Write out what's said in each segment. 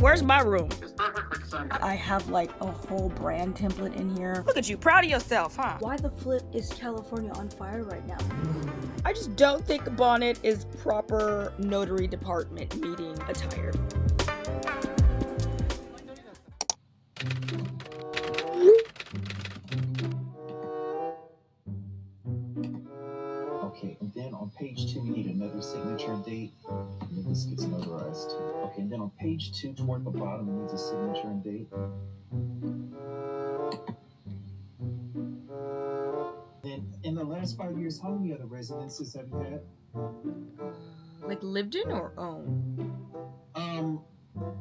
Where's my room? It's perfectly Sunday. I have like a whole brand template in here. Look at you, proud of yourself, huh? Why the flip is California on fire right now? I just don't think a bonnet is proper notary department meeting attire. Okay, and then on page 2, we need another signature and date. And then this gets notarized too. Okay, and then on page 2, toward the bottom, it needs a signature and date. Then, in the last 5 years, how many other residences have you had? Like lived in or owned?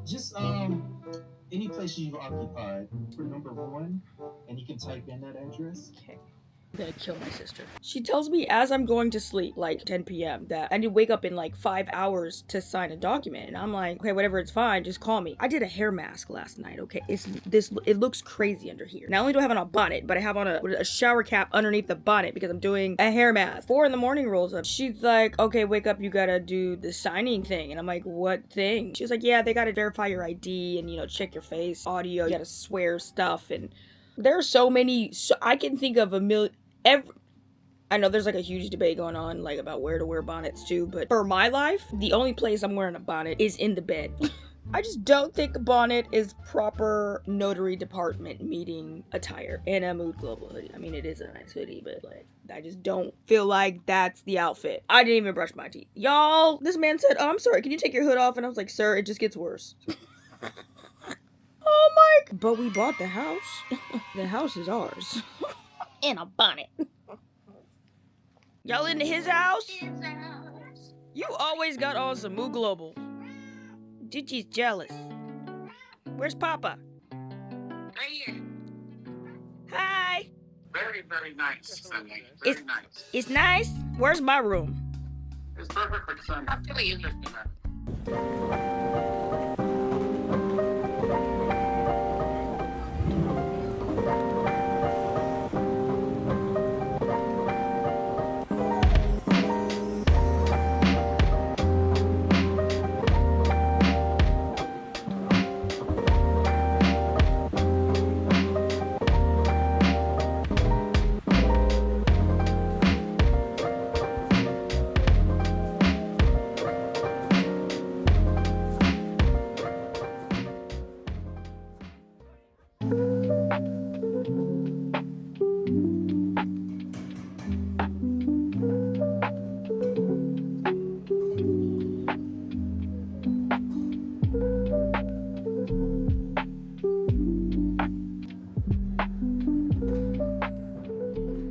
Just any places you've occupied for number 1, and you can type in that address. Okay. I'm gonna kill my sister. She tells me as I'm going to sleep, like 10 p.m., that I need to wake up in like 5 hours to sign a document. And I'm like, okay, whatever, it's fine, just call me. I did a hair mask last night, okay? It looks crazy under here. Not only do I have on a bonnet, but I have on a shower cap underneath the bonnet because I'm doing a hair mask. 4 in the morning rolls up. She's like, okay, wake up, you gotta do the signing thing. And I'm like, what thing? She was like, yeah, they gotta verify your ID and, you know, check your face, audio, you gotta swear stuff. And there are so many, I can think of a million. I know there's like a huge debate going on like about where to wear bonnets too, but for my life, the only place I'm wearing a bonnet is in the bed. I just don't think a bonnet is proper notary department meeting attire in a Mood Global hoodie. I mean, it is a nice hoodie, but like, I just don't feel like that's the outfit. I didn't even brush my teeth. Y'all, this man said, oh, I'm sorry, can you take your hood off? And I was like, sir, it just gets worse. Oh my, but we bought the house. The house is ours. In a bonnet. Y'all into his house? You always got on some Mood Global. Gigi's jealous. Where's Papa? Right here. Hi. Very, very nice, Sunday. Very nice. It's nice. Where's my room? It's perfectly Sunday. I'll tell you.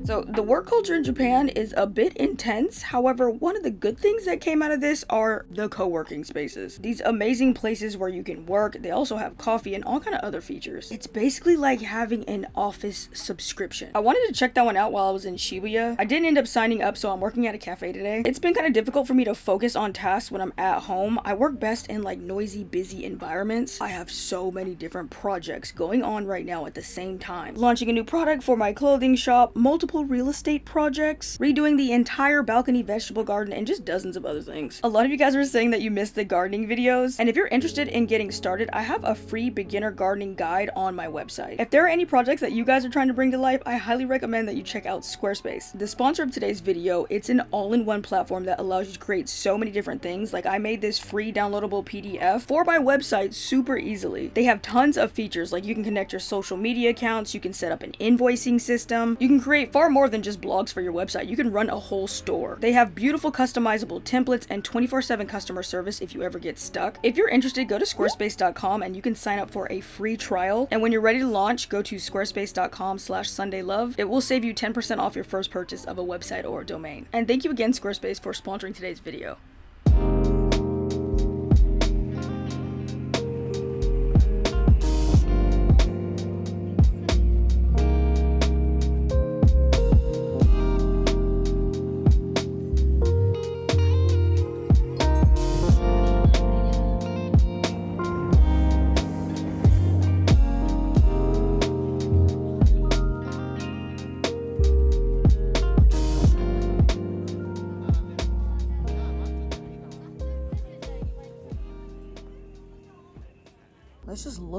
So the work culture in Japan is a bit intense. However, one of the good things that came out of this are the co-working spaces. These amazing places where you can work. They also have coffee and all kind of other features. It's basically like having an office subscription. I wanted to check that one out while I was in Shibuya. I didn't end up signing up, so I'm working at a cafe today. It's been kind of difficult for me to focus on tasks when I'm at home. I work best in like noisy, busy environments. I have so many different projects going on right now at the same time. Launching a new product for my clothing shop, multiple real estate projects, redoing the entire balcony vegetable garden, and just dozens of other things. A lot of you guys were saying that you missed the gardening videos, and if you're interested in getting started, I have a free beginner gardening guide on my website. If there are any projects that you guys are trying to bring to life, I highly recommend that you check out Squarespace. The sponsor of today's video, it's an all-in-one platform that allows you to create so many different things. Like I made this free downloadable PDF for my website super easily. They have tons of features, like you can connect your social media accounts, you can set up an invoicing system, you can create far more than just blogs for your website. You can run a whole store. They have beautiful customizable templates and 24/7 customer service if you ever get stuck. If you're interested, go to squarespace.com and you can sign up for a free trial. And when you're ready to launch, go to squarespace.com/Sundaiklove. It will save you 10% off your first purchase of a website or a domain. And thank you again, Squarespace, for sponsoring today's video.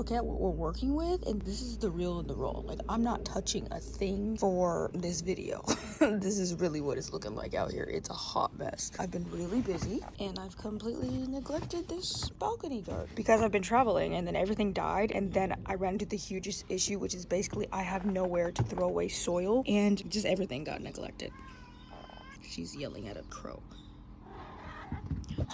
look at what we're working with, and this is the real and the raw. Like, I'm not touching a thing for this video. This is really what it's looking like out here. It's a hot mess. I've been really busy, and I've completely neglected this balcony guard because I've been traveling, and then everything died, and then I ran into the hugest issue, which is basically I have nowhere to throw away soil, and just everything got neglected. She's yelling at a crow.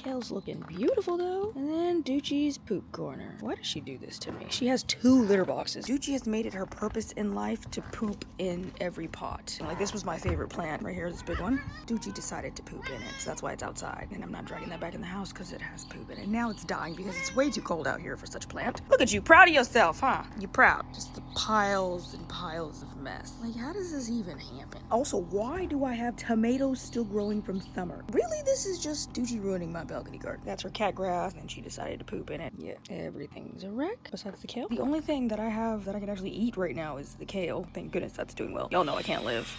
Kale's looking beautiful though. And then Doochie's poop corner. Why does she do this to me? She has 2 litter boxes. Doochie has made it her purpose in life to poop in every pot. And like, this was my favorite plant right here, this big one. Doochie decided to poop in it, so that's why it's outside. And I'm not dragging that back in the house because it has poop in it. Now it's dying because it's way too cold out here for such a plant. Look at you, proud of yourself, huh? You proud? Just the piles and piles of mess. Like, how does this even happen? Also, why do I have tomatoes still growing from summer? Really, this is just Doochie ruining my balcony garden. That's her cat grass, and she decided to poop in it. Yeah, everything's a wreck besides the kale. The only thing that I have that I can actually eat right now is the kale. Thank goodness that's doing well. Y'all know I can't live.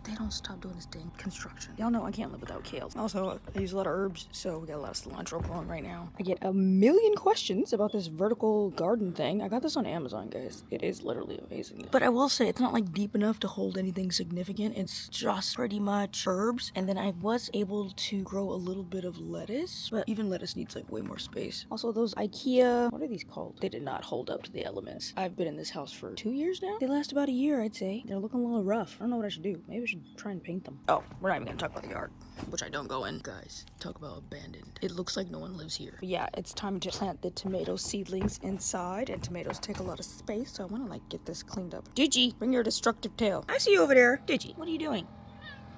They don't stop doing this dang construction. Y'all know I can't live without kale. Also, I use a lot of herbs, so we got a lot of cilantro growing right now. I get a million questions about this vertical garden thing. I got this on Amazon, guys. It is literally amazing. But I will say, it's not like deep enough to hold anything significant. It's just pretty much herbs. And then I was able to grow a little bit of lettuce, but even lettuce needs like way more space. Also, those IKEA, what are these called? They did not hold up to the elements. I've been in this house for 2 years now. They last about a year, I'd say. They're looking a little rough. I don't know what I should do. Maybe I should try and paint them. Oh, we're not even gonna talk about the yard, which I don't go in. Guys, talk about abandoned. It looks like no one lives here. But yeah, it's time to plant the tomato seedlings inside, and tomatoes take a lot of space, so I want to like get this cleaned up. Digi, bring your destructive tail. I see you over there. Digi, what are you doing?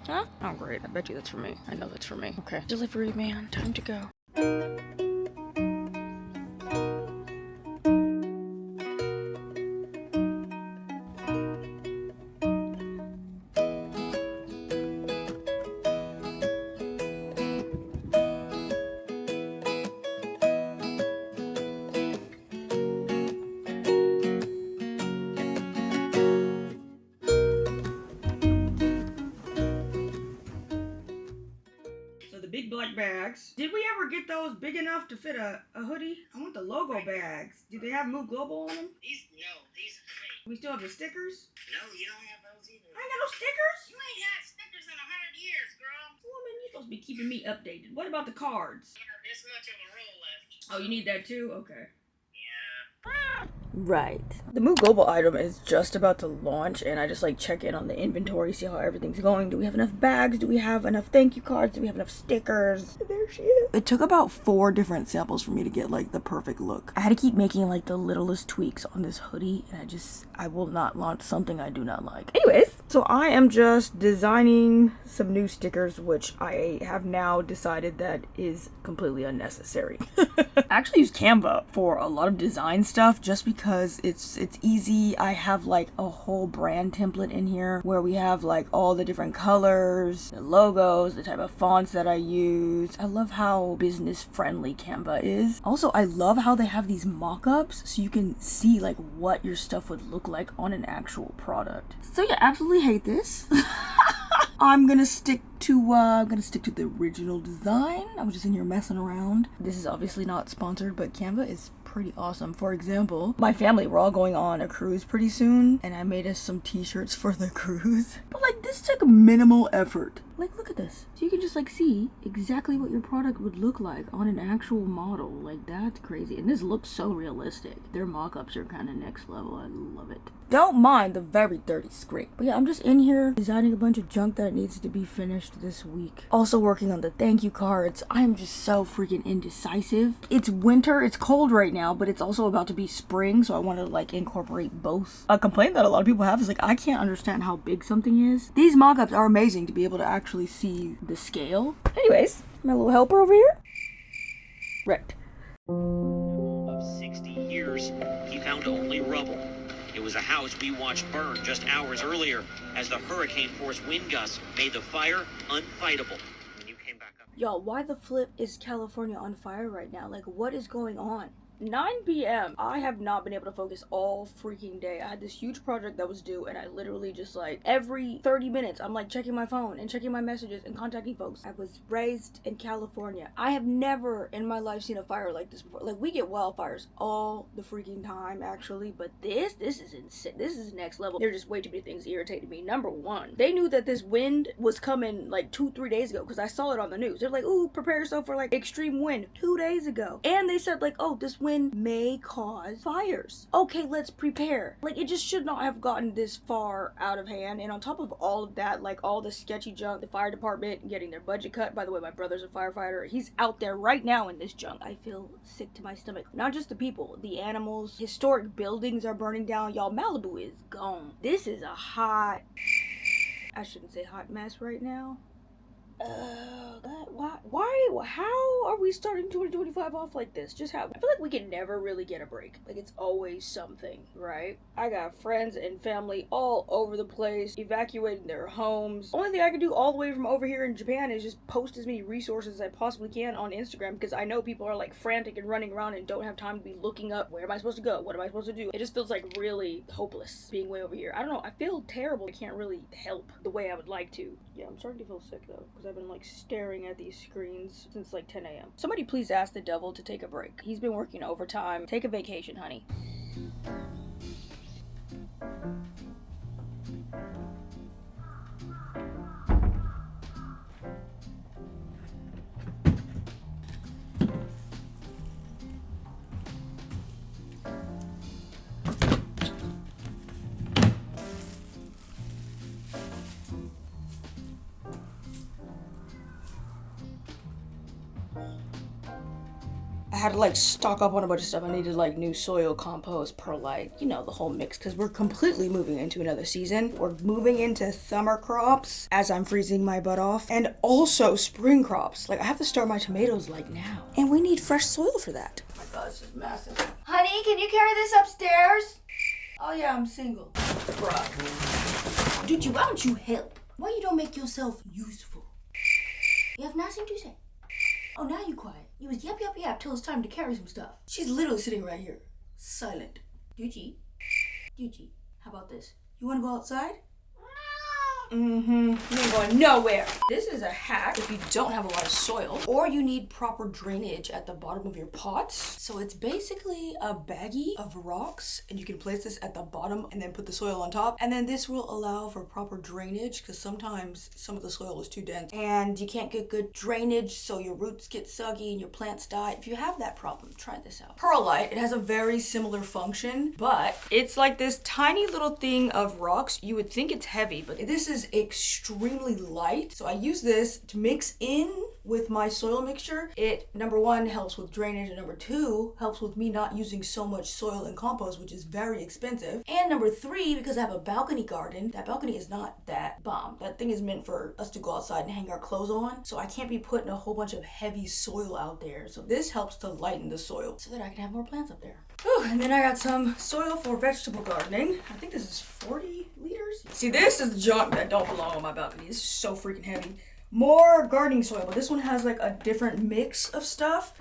Huh? Oh, great. I bet you that's for me. I know that's for me. Okay. Delivery man, time to go. Big black bags. Did we ever get those big enough to fit a hoodie? I want the logo bags. Do they have Move Global on them? These are great. We still have the stickers? No, you don't have those either. I ain't got no stickers. You ain't had stickers in 100 years, girl. Woman, you're supposed to be keeping me updated. What about the cards? This much of a roll left. Oh, you need that too? Okay. Yeah. Right. The Move Global item is just about to launch, and I just like check in on the inventory, see how everything's going. Do we have enough bags? Do we have enough thank you cards? Do we have enough stickers? There she is. It took about 4 different samples for me to get like the perfect look. I had to keep making like the littlest tweaks on this hoodie, and I will not launch something I do not like. Anyways, so I am just designing some new stickers, which I have now decided that is completely unnecessary. I actually use Canva for a lot of design stuff just because it's easy. I have like a whole brand template in here where we have like all the different colors, the logos, the type of fonts that I use. I love how business friendly Canva is. Also, I love how they have these mock-ups so you can see like what your stuff would look like on an actual product. So yeah, absolutely hate this. I'm gonna stick to the original design. I was just in here messing around. This is obviously not sponsored, but Canva is pretty awesome. For example, my family, we're all going on a cruise pretty soon, and I made us some t-shirts for the cruise. But like, this took minimal effort. Like, look at this. So you can just like see exactly what your product would look like on an actual model. Like, that's crazy. And this looks so realistic. Their mock-ups are kind of next level. I love it. Don't mind the very dirty screen. But yeah, I'm just in here designing a bunch of junk that needs to be finished this week. Also working on the thank you cards. I am just so freaking indecisive. It's winter. It's cold right now, but it's also about to be spring, so I want to like incorporate both. A complaint that a lot of people have is like, I can't understand how big something is. These mock-ups are amazing to be able to actually see the scale. Anyways, my little helper over here. Wrecked. Of 60 years, he found only rubble. It was a house we watched burn just hours earlier as the hurricane-force wind gusts made the fire unfightable. When you came back up. Y'all, why the flip is California on fire right now? Like, what is going on? 9 p.m. I have not been able to focus all freaking day. I had this huge project that was due, and I literally just like every 30 minutes I'm like checking my phone and checking my messages and contacting folks. I was raised in California. I have never in my life seen a fire like this before. Like, we get wildfires all the freaking time actually, but this is insane. This is next level. There are just way too many things that irritated me. Number one, they knew that this wind was coming like 2-3 days ago because I saw it on the news. They're like, ooh, prepare yourself for like extreme wind 2 days ago. And they said like, oh, this wind may cause fires. Okay, let's prepare. Like, it just should not have gotten this far out of hand. And on top of all of that, like all the sketchy junk, the fire department getting their budget cut. By the way, my brother's a firefighter. He's out there right now in this junk. I feel sick to my stomach. Not just the people, the animals. Historic buildings are burning down. Y'all, Malibu is gone. This is a hot... I shouldn't say hot mess right now. How are we starting 2025 off like this? Just how? I feel like we can never really get a break. Like, it's always something, right? I got friends and family all over the place, evacuating their homes. Only thing I can do all the way from over here in Japan is just post as many resources as I possibly can on Instagram, because I know people are like frantic and running around and don't have time to be looking up, where am I supposed to go? What am I supposed to do? It just feels like really hopeless being way over here. I don't know. I feel terrible. I can't really help the way I would like to. Yeah, I'm starting to feel sick though, because I've been like staring at these screens since like 10 a.m. Somebody please ask the devil to take a break. He's been working overtime. Take a vacation, honey. I had to like stock up on a bunch of stuff. I needed like new soil, compost, perlite, you know, the whole mix, because we're completely moving into another season. We're moving into summer crops as I'm freezing my butt off, and also spring crops. Like, I have to start my tomatoes like now, and we need fresh soil for that. Oh my god, this is massive. Honey, can you carry this upstairs? Oh yeah, I'm single. Bruh. Dude, why don't you help? Why you don't make yourself useful? You have nothing to say? Oh, now you quiet. You was yap yap yap till it's time to carry some stuff. She's literally sitting right here, silent. Yuji, how about this? You wanna go outside? You ain't going nowhere. This is a hack if you don't have a lot of soil, or you need proper drainage at the bottom of your pots. So it's basically a baggie of rocks, and you can place this at the bottom and then put the soil on top. And then this will allow for proper drainage, because sometimes some of the soil is too dense and you can't get good drainage, so your roots get soggy and your plants die. If you have that problem, try this out. Perlite, it has a very similar function, but it's like this tiny little thing of rocks. You would think it's heavy, but this is extremely light. So I use this to mix in with my soil mixture. It, number one, helps with drainage, and number two, helps with me not using so much soil and compost, which is very expensive. And number three, because I have a balcony garden, that balcony is not that bomb. That thing is meant for us to go outside and hang our clothes on, so I can't be putting a whole bunch of heavy soil out there. So this helps to lighten the soil so that I can have more plants up there. Whew, and then I got some soil for vegetable gardening. I think this is 40 liters. See, this is the junk that don't belong on my balcony. This is so freaking heavy. More gardening soil, but this one has like a different mix of stuff.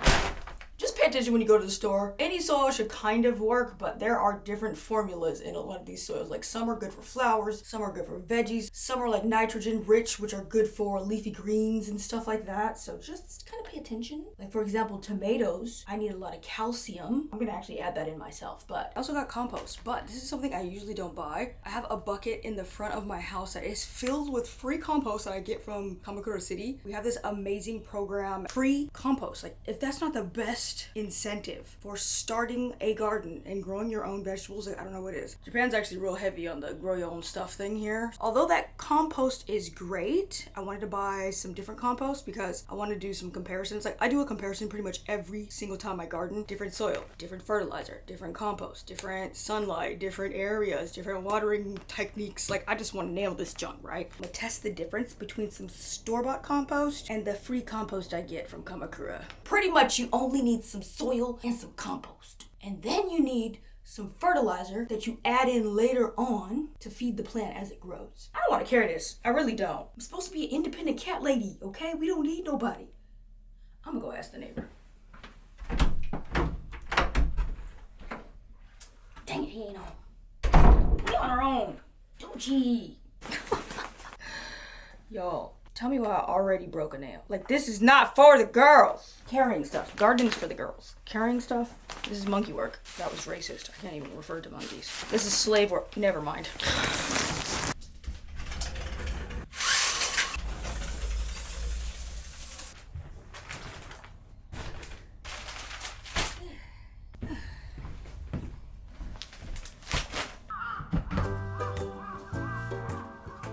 Just pay attention when you go to the store. Any soil should kind of work, but there are different formulas in a lot of these soils. Like, some are good for flowers, some are good for veggies, some are like nitrogen rich, which are good for leafy greens and stuff like that. So just kind of pay attention. Like, for example, tomatoes, I need a lot of calcium. I'm gonna actually add that in myself, but I also got compost, but this is something I usually don't buy. I have a bucket in the front of my house that is filled with free compost that I get from Kamakura City. We have this amazing program, free compost. Like, if that's not the best incentive for starting a garden and growing your own vegetables, I don't know what it is. Japan's actually real heavy on the grow your own stuff thing here. Although that compost is great, I wanted to buy some different compost because I want to do some comparisons. Like, I do a comparison pretty much every single time I garden. Different soil, different fertilizer, different compost, different sunlight, different areas, different watering techniques. Like, I just want to nail this junk, right? I'm gonna test the difference between some store-bought compost and the free compost I get from Kamakura. Pretty much you only need some soil and some compost. And then you need some fertilizer that you add in later on to feed the plant as it grows. I don't want to carry this. I really don't. I'm supposed to be an independent cat lady, okay? We don't need nobody. I'm gonna go ask the neighbor. Dang it, he ain't on. We on our own. Gee. Yo, tell me why I already broke a nail. Like, this is not for the girls. Carrying stuff. Gardening's for the girls. Carrying stuff. This is monkey work. That was racist. I can't even refer to monkeys. This is slave work. Never mind.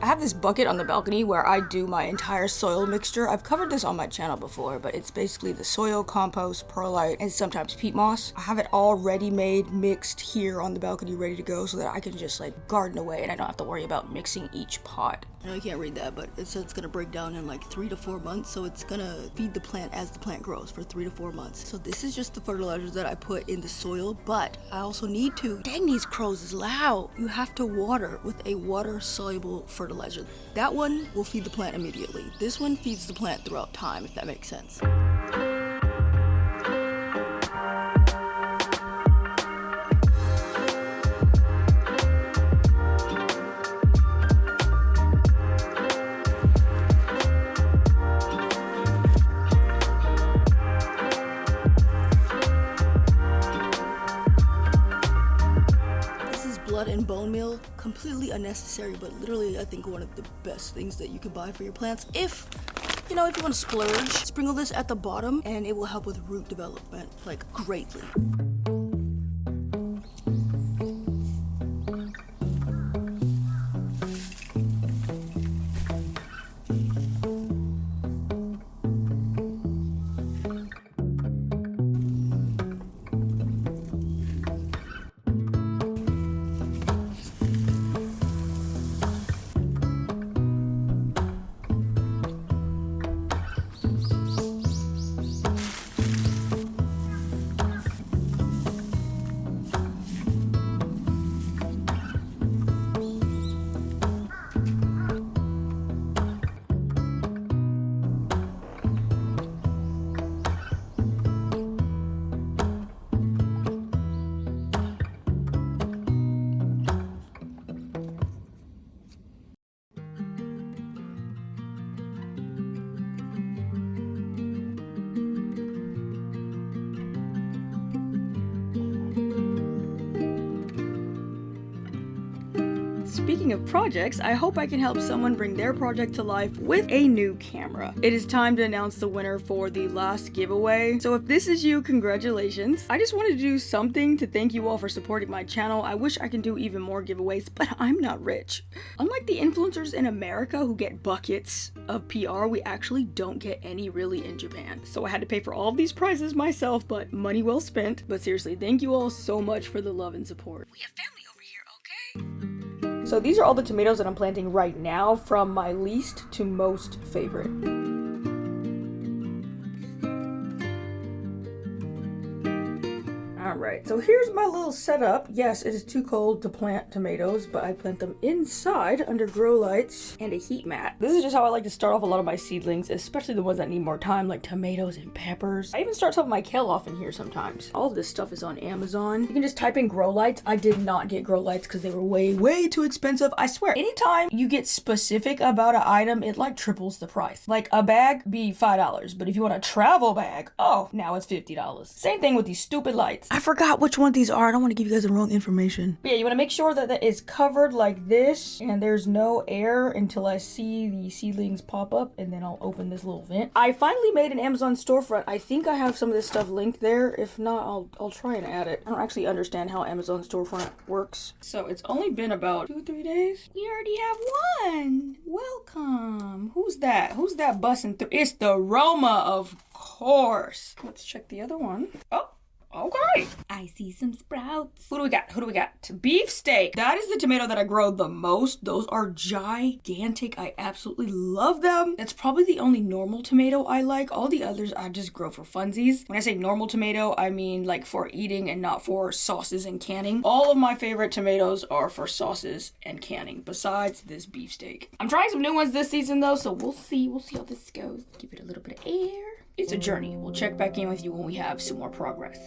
I have this bucket on the balcony where I do my entire soil mixture. I've covered this on my channel before, but it's basically the soil, compost, perlite, and sometimes peat moss. I have it all ready-made, mixed here on the balcony, ready to go so that I can just like garden away and I don't have to worry about mixing each pot. I know you can't read that, but it says it's gonna break down in like 3 to 4 months, so it's gonna feed the plant as the plant grows for 3 to 4 months. So this is just the fertilizers that I put in the soil, but I also need to. Dang, these crows is loud. You have to water with a water-soluble fertilizer. That one will feed the plant immediately. This one feeds the plant throughout time, if that makes sense. Blood and bone meal, completely unnecessary, but literally I think one of the best things that you can buy for your plants if you want to splurge. Sprinkle this at the bottom and it will help with root development, like, greatly. Speaking of projects, I hope I can help someone bring their project to life with a new camera. It is time to announce the winner for the last giveaway. So if this is you, congratulations. I just wanted to do something to thank you all for supporting my channel. I wish I can do even more giveaways, but I'm not rich. Unlike the influencers in America who get buckets of PR, we actually don't get any really in Japan. So I had to pay for all of these prizes myself, but money well spent. But seriously, thank you all so much for the love and support. We have family over here, okay? So these are all the tomatoes that I'm planting right now, from my least to most favorite. Alright, so here's my little setup. Yes, it is too cold to plant tomatoes, but I plant them inside under grow lights and a heat mat. This is just how I like to start off a lot of my seedlings, especially the ones that need more time, like tomatoes and peppers. I even start some of my kale off in here sometimes. All of this stuff is on Amazon. You can just type in grow lights. I did not get grow lights because they were way too expensive. I swear, anytime you get specific about an item, it like triples the price. Like a bag be $5, but if you want a travel bag, oh, now it's $50. Same thing with these stupid lights. I forgot which one these are. I don't want to give you guys the wrong information. But yeah, you want to make sure that it's covered like this and there's no air until I see the seedlings pop up, and then I'll open this little vent. I finally made an Amazon storefront. I think I have some of this stuff linked there. If not, I'll try and add it. I don't actually understand how Amazon storefront works. So it's only been about 2-3 days. We already have one. Welcome. Who's that? Who's that bussing through? It's the Roma, of course. Let's check the other one. Oh. Okay. I see some sprouts. Who do we got? Who do we got? Beefsteak. That is the tomato that I grow the most. Those are gigantic. I absolutely love them. That's probably the only normal tomato I like. All the others I just grow for funsies. When I say normal tomato, I mean like for eating and not for sauces and canning. All of my favorite tomatoes are for sauces and canning, besides this beefsteak. I'm trying some new ones this season though, so we'll see. We'll see how this goes. Give it a little bit of air. It's a journey. We'll check back in with you when we have some more progress.